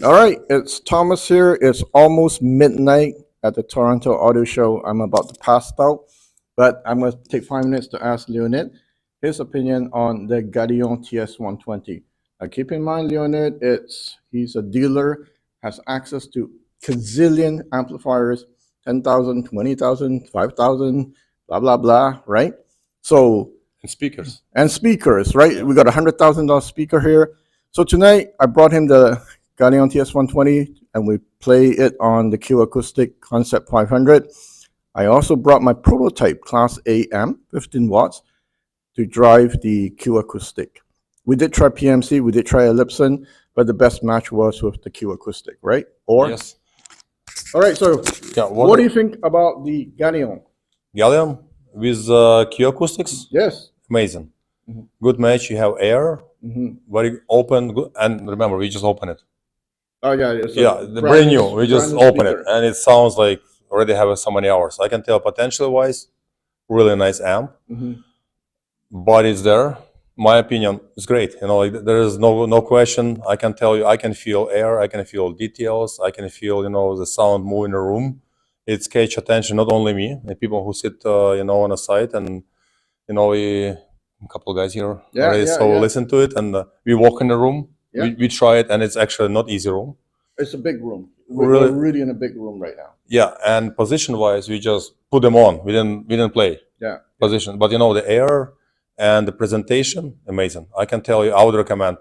All right, it's Thomas here. It's almost midnight at the Toronto Auto Show. I'm about to pass out, but I'm going to take 5 minutes to ask Leonid his opinion on the Galion TS120. Keep in mind, Leonid, he's a dealer, has access to gazillion amplifiers, 10,000, 20,000, 5,000, blah, blah, blah, right? So, And speakers, right? We got $100,000 speaker here. So tonight I brought him the Galion TS120 and we play it on the Q Acoustic Concept 500. I also brought my prototype Class A amp, 15 watts, to drive the Q Acoustic. We did try PMC, we did try Ellipson, but the best match was with the Q Acoustic, right? Or yes. All right, so Yeah. what do you think about the Galion? Galion with Q acoustics? Yes. Amazing. Mhm. Good match. You have air, Mm-hmm. very open, good. And remember, we just open it. Oh yeah, it's The brand new. We just open it, and it sounds like already have so many hours. I can tell potential wise, really nice amp. Mm-hmm. But it's there. My opinion is great. Like, there is no question. I can tell you, I can feel air, I can feel details, I can feel the sound move in the room. It's catch attention, not only me, the people who sit on the site, and a couple of guys here already listen to it, and we walk in the room. Yeah. We try it, and it's actually not easy room. It's a big room. We're really in a big room right now. Yeah, and position wise, we just put them on. We didn't play. Yeah. Position, but the air and the presentation, amazing. I can tell you, I would recommend.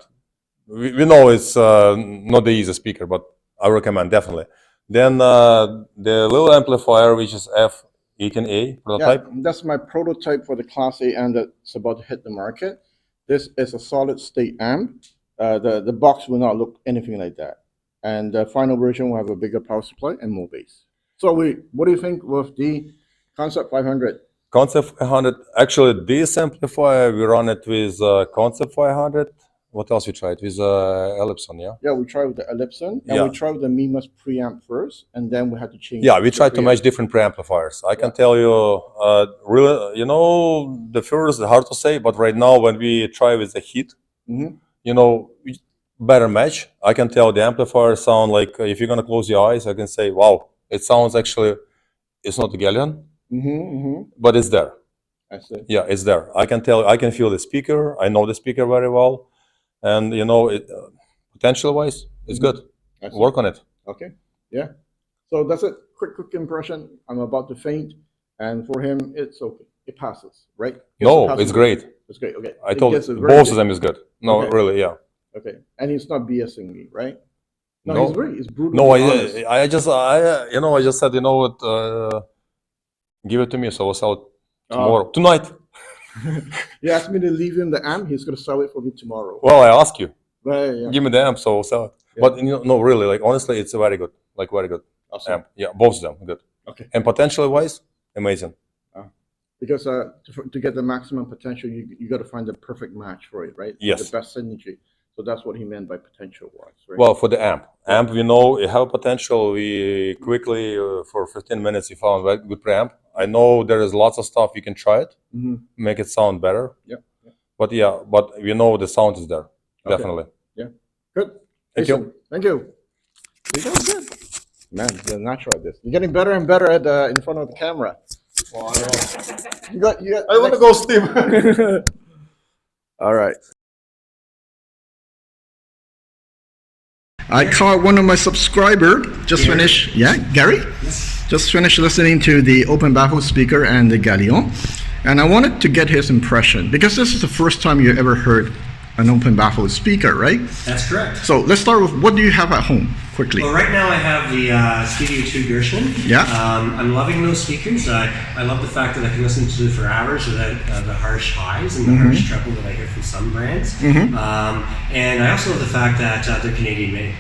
We know it's not the easiest speaker, but I recommend definitely. Then the little amplifier, which is F18A prototype. Yeah, that's my prototype for the Class A amp that's about to hit the market. This is a solid state amp. The box will not look anything like that. And the final version will have a bigger power supply and more bass. So what do you think with the Concept 500? Concept 500, actually this amplifier, we run it with Concept 500. What else we tried? With Ellipson, yeah? Yeah, we tried with the Ellipson, and we tried with the Mimas preamp first, and then we had to change. Yeah, we tried to match different preamplifiers. I can tell you, really, the hard to say, but right now when we try with the heat, better match. I can tell the amplifier sound like, if you're gonna close your eyes, I can say, wow, it sounds actually, it's not the Galion, but it's there. I see. Yeah, it's there. I can tell, I can feel the speaker. I know the speaker very well, and potential wise, it's good. Work on it. Okay. Yeah. So that's it. Quick impression. I'm about to faint, and for him, it's okay. It passes, right? It's great. It's great. Okay. I told you, both of them is good. No, really, yeah. Okay. And he's not BSing me, right? No, he's really, he's brutal. No, I just said, give it to me, so I'll sell it tomorrow, tonight. You asked me to leave him the amp. He's gonna sell it for me tomorrow. Well, I ask you. Right, yeah. Give me the amp, so I'll sell it. Yeah. But no, really, like honestly, it's a very good, very good amp. Yeah, both of them good. Okay. And potentially wise, amazing. Because to get the maximum potential, you got to find the perfect match for it, right? Yes. The best synergy. So that's what he meant by potential wise, right? Well, for the amp, we know it have potential. We quickly, for 15 minutes, we found a good preamp. I know there is lots of stuff you can try it, make it sound better. Yeah. But we know the sound is there, definitely. Yeah. Good. Thank you. Thank you. You're doing good. Man, you're natural at this. You're getting better and better at in front of the camera. Well, I know. You got. I want to go sleep. All right. I caught one of my subscriber just finished. Yeah, Gary. Yes. Just finished listening to the open baffle speaker and the Galion, and I wanted to get his impression because this is the first time you ever heard an open baffle speaker, right? That's correct. So let's start with what do you have at home, quickly? Well, right now I have the Studio 2 Gershwin. Yeah. I'm loving those speakers. I love the fact that I can listen to it for hours without the harsh highs and the harsh treble that I hear from some brands. And I also love the fact that they're Canadian made.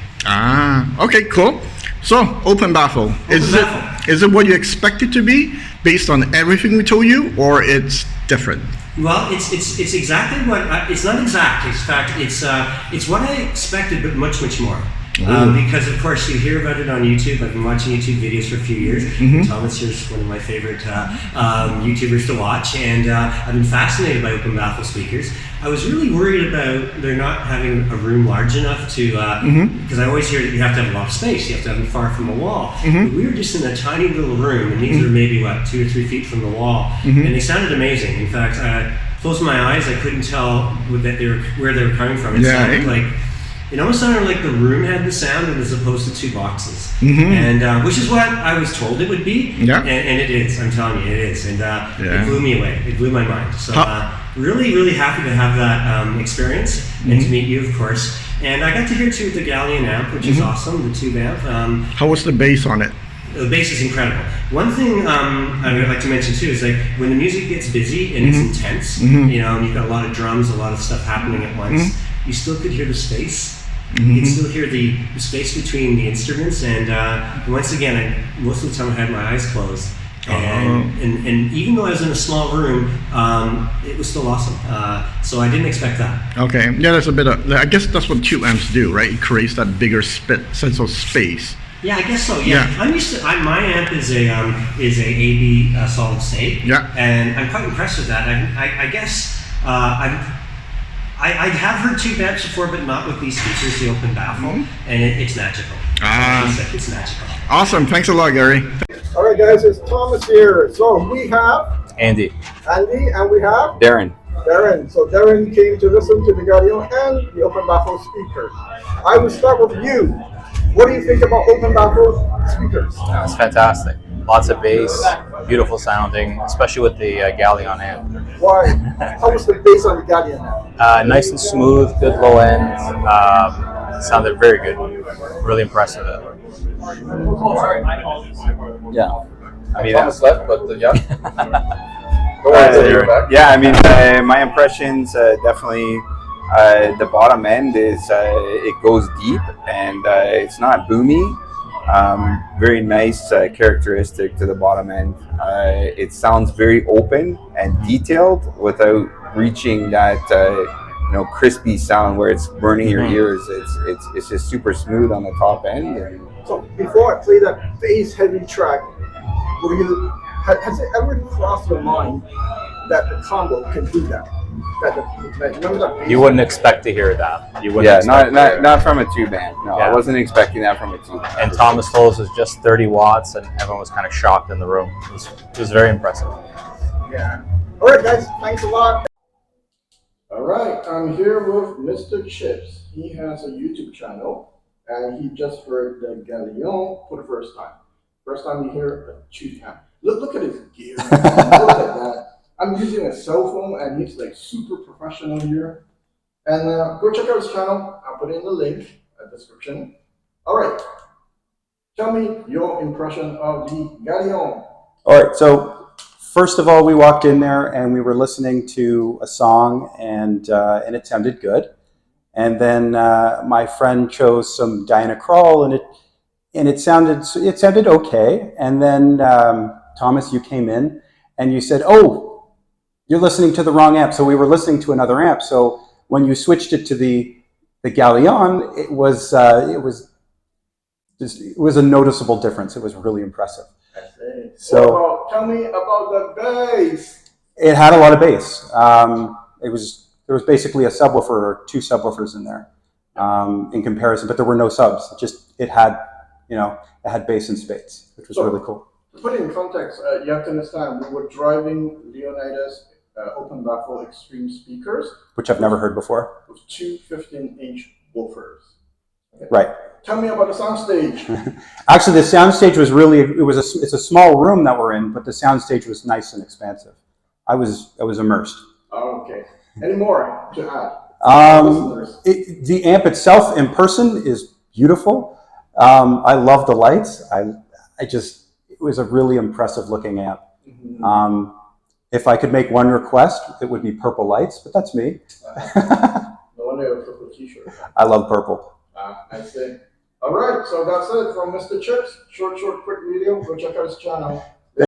Okay, cool. So, open baffle. Is it what you expect it to be based on everything we told you, or it's different? Well, it's exactly what it's not exact. In fact, it's what I expected, but much more. Because of course you hear about it on YouTube. I've been watching YouTube videos for a few years. Thomas here is one of my favorite YouTubers to watch, and I've been fascinated by open baffle speakers. I was really worried about there not having a room large enough to, because I always hear that you have to have a lot of space, you have to have them far from a wall. But we were just in a tiny little room, and these are maybe, what, 2 or 3 feet from the wall, and they sounded amazing. In fact, closed my eyes, I couldn't tell where they were coming from. It sounded like, it almost sounded like the room had the sound as opposed to 2 boxes. And which is what I was told it would be. And it is, I'm telling you, it is. And it blew me away. It blew my mind. So really, really happy to have that experience and to meet you, of course. And I got to hear too the Galion amp, which is awesome, the tube amp. How was the bass on it? The bass is incredible. One thing I would like to mention too is like when the music gets busy and it's intense, you know, and you've got a lot of drums, a lot of stuff happening at once, you still could hear the space. You can still hear the space between the instruments, and once again, most of the time I had my eyes closed. And even though I was in a small room, it was still awesome. So I didn't expect that. Okay, yeah, that's a bit of, I guess that's what tube amps do, right? It creates that bigger sense of space. Yeah, I guess so. Yeah, I'm used to. My amp is a AB solid state. Yeah, and I'm quite impressed with that. I guess I have heard tube amps before, but not with these speakers, the open baffle, and it's magical. It's magical. Awesome. Thanks a lot, Gary. All right, guys, it's Thomas here. So we have Andy, and we have Darren. So Darren came to listen to the Galion and the open baffle speaker. I will start with you. What do you think about open baffle speakers? It's fantastic. Lots of bass, beautiful sounding, especially with the Galion amp. Why? How was the bass on the Galion amp? Nice and smooth, good low end. Sounded very good. Really impressive. Yeah. I mean, Thomas left, but yeah. Yeah, I mean, my impressions definitely. The bottom end is it goes deep and it's not boomy. Very nice characteristic to the bottom end. It sounds very open and detailed without reaching that crispy sound where it's burning your ears. It's just super smooth on the top end. And so before I play that bass heavy track, has it ever crossed your mind that the combo can do that? You wouldn't expect to hear that. You wouldn't. Yeah, not from a tube amp. No, I wasn't expecting that from a tube amp. And Thomas told us it was just 30 watts, and everyone was kind of shocked in the room. It was very impressive. Yeah. All right, guys. Thanks a lot. All right, I'm here with Mr. Chips. He has a YouTube channel, and he just heard the Galion for the first time. First time you hear a tube amp. Look at his gear. Look at that. I'm using a cell phone, and he's like super professional here. And go check out his channel. I'll put it in the link in the description. All right. Tell me your impression of the Galion. All right. So first of all, we walked in there and we were listening to a song, and it sounded good. And then my friend chose some Diana Krall, and it sounded okay. And then Thomas, you came in and you said, "Oh, you're listening to the wrong amp." So we were listening to another amp. So when you switched it to the Galion, it was a noticeable difference. It was really impressive. I see. So tell me about the bass. It had a lot of bass. There was basically a subwoofer or 2 subwoofers in there in comparison, but there were no subs. It had bass in spades, which was really cool. To put it in context, you have to understand, we were driving Liionidas open baffle extreme speakers, which I've never heard before, with 2 15-inch woofers. Okay. Right. Tell me about the soundstage. Actually, the soundstage was it's a small room that we're in, but the soundstage was nice and expansive. I was immersed. Oh, okay. Any more to add? The amp itself in person is beautiful. I love the lights. It was a really impressive looking amp. If I could make one request, it would be purple lights, but that's me. No wonder you have a purple t-shirt. I love purple. I see. All right, so that's it from Mr. Chips. Short, quick video. Go check out his channel.